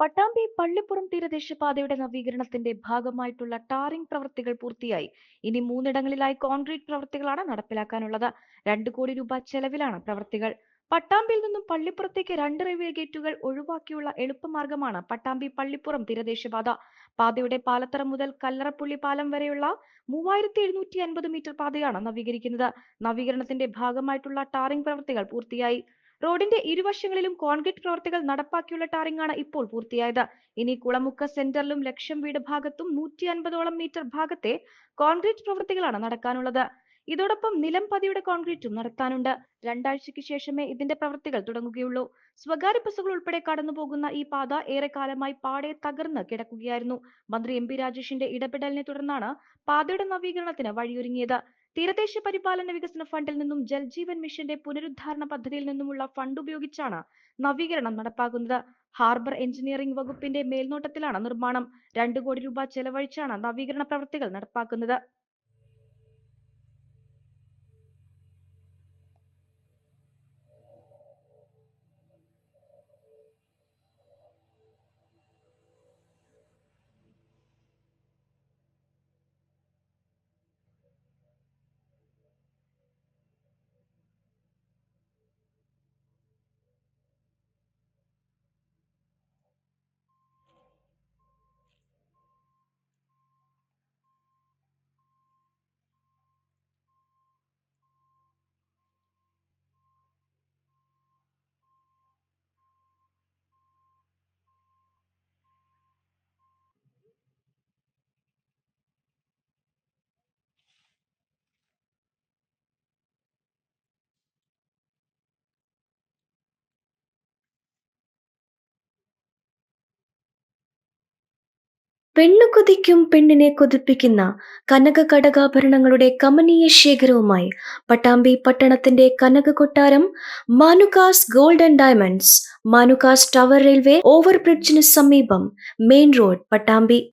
പട്ടാമ്പി പള്ളിപ്പുറം തീരദേശപാതയുടെ നവീകരണത്തിന്റെ ഭാഗമായിട്ടുള്ള ടാറിംഗ് പ്രവൃത്തികൾ പൂർത്തിയായി. ഇനി 3 കോൺക്രീറ്റ് പ്രവൃത്തികളാണ് നടപ്പിലാക്കാനുള്ളത്. 2 കോടി രൂപ ചെലവിലാണ് പ്രവൃത്തികൾ. പട്ടാമ്പിയിൽ നിന്നും പള്ളിപ്പുറത്തേക്ക് 2 റെയിൽവേ ഗേറ്റുകൾ ഒഴിവാക്കിയുള്ള എളുപ്പമാർഗമാണ് പട്ടാമ്പി പള്ളിപ്പുറം തീരദേശപാത. പാതയുടെ പാലത്തറ മുതൽ കല്ലറപ്പുള്ളി പാലം വരെയുള്ള 3750 മീറ്റർ പാതയാണ് നവീകരിക്കുന്നത്. നവീകരണത്തിന്റെ ഭാഗമായിട്ടുള്ള ടാറിംഗ് പ്രവൃത്തികൾ പൂർത്തിയായി. റോഡിന്റെ ഇരുവശങ്ങളിലും കോൺക്രീറ്റ് പ്രവൃത്തികൾ നടപ്പാക്കിയുള്ള ടാറിംഗാണ് ഇപ്പോൾ പൂർത്തിയായത്. ഇനി കുളമുക്ക് സെന്ററിലും ലക്ഷം വീട് ഭാഗത്തും 150ഓളം മീറ്റർ ഭാഗത്തെ കോൺക്രീറ്റ് പ്രവൃത്തികളാണ് നടക്കാനുള്ളത്. ഇതോടൊപ്പം നിലംപതിയുടെ കോൺക്രീറ്റും നടത്താനുണ്ട്. 2 ആഴ്ചയ്ക്ക് ശേഷമേ ഇതിന്റെ പ്രവൃത്തികൾ തുടങ്ങുകയുള്ളൂ. സ്വകാര്യ ബസ്സുകൾ ഉൾപ്പെടെ കടന്നുപോകുന്ന ഈ പാത ഏറെക്കാലമായി പാടെ തകർന്ന് കിടക്കുകയായിരുന്നു. മന്ത്രി എം പി രാജേഷിന്റെ ഇടപെടലിനെ തുടർന്നാണ് പാതയുടെ നവീകരണത്തിന് വഴിയൊരുങ്ങിയത്. തീരദേശ പരിപാലന വികസന ഫണ്ടിൽ നിന്നും ജൽജീവൻ മിഷന്റെ പുനരുദ്ധാരണ പദ്ധതിയിൽ നിന്നുമുള്ള ഫണ്ട് ഉപയോഗിച്ചാണ് നവീകരണം നടപ്പാക്കുന്നത്. ഹാർബർ എഞ്ചിനീയറിംഗ് വകുപ്പിന്റെ മേൽനോട്ടത്തിലാണ് നിർമ്മാണം. 2 കോടി രൂപ ചെലവഴിച്ചാണ് നവീകരണ പ്രവൃത്തികൾ നടപ്പാക്കുന്നത്. പെണ്ണു കൊതിക്കും പെണ്ണിനെ കൊതിപ്പിക്കുന്ന കനക കടകാഭരണങ്ങളുടെ കമനീയ ശേഖരവുമായി പട്ടാമ്പി പട്ടണത്തിന്റെ കനക കൊട്ടാരം Manukas gold and diamonds, Manukas tower railway ഓവർബ്രിഡ്ജിന് സമീപം, മെയിൻ റോഡ്, പട്ടാമ്പി.